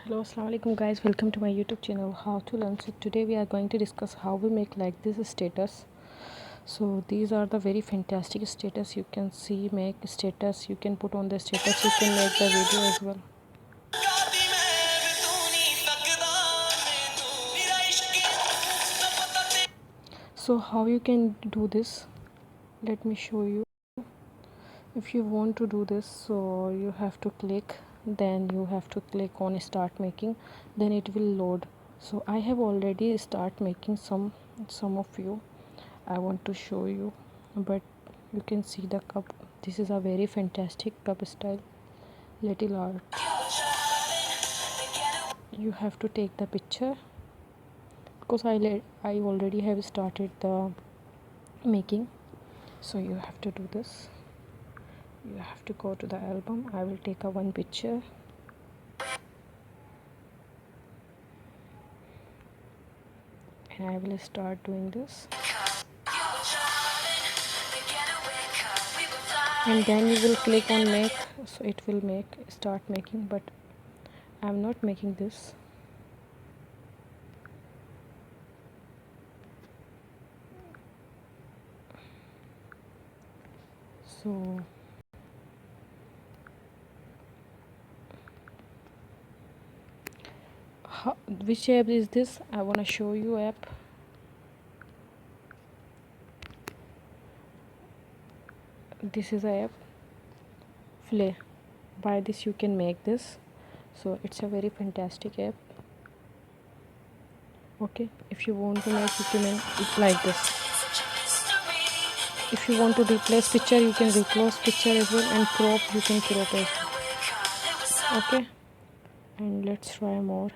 Hello, assalamu alaikum guys, welcome to my YouTube channel How to Learn. So today we are going to discuss how we make like this status. So these are the very fantastic status. You can see, make status, you can put on the status, you can make the video as well. So how you can do this, let me show you. If you want to do this, so you have to click, then you have to click on start making, then it will load. So I have already start making some of you I want to show you, but you can see the cup. This is a very fantastic cup style, little art. You have to take the picture because I already have started the making. So you have to do this. You have to go to the album. I will take a one picture, and I will start doing this, and then you will click on make, so it will start making, but I'm not making this. So which app is this? I want to show you app. This is a app Vfly. By this you can make this. So it's a very fantastic app. Okay, if you want to make, you can make it like this. If you want to replace picture, you can replace picture as well, and crop, you can crop as well. Okay, and let's try more.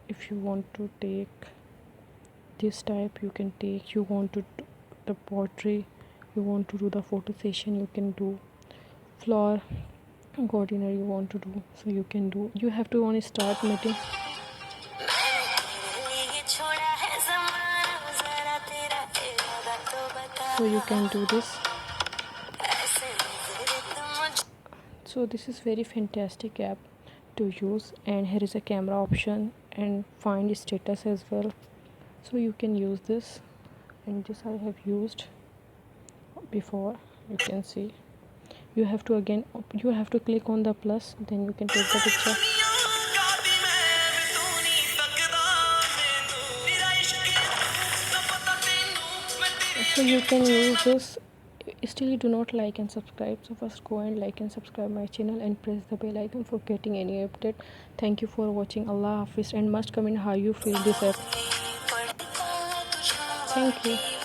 If you want to take this type, you can take. You want to do the portrait, you want to do the photo session, you can do flower gardener, you want to do, so you can do. You have to only start meeting. So you can do this. So this is very fantastic app to use, and here is a camera option and find status as well. So you can use this, and this I have used before. You can see, you have to click on the plus, then you can take the picture. So you can use this. Still you do not like and subscribe, so first go and like and subscribe my channel and press the bell icon for getting any update. Thank you for watching. Allah Hafiz, and must comment how you feel this app. Thank you.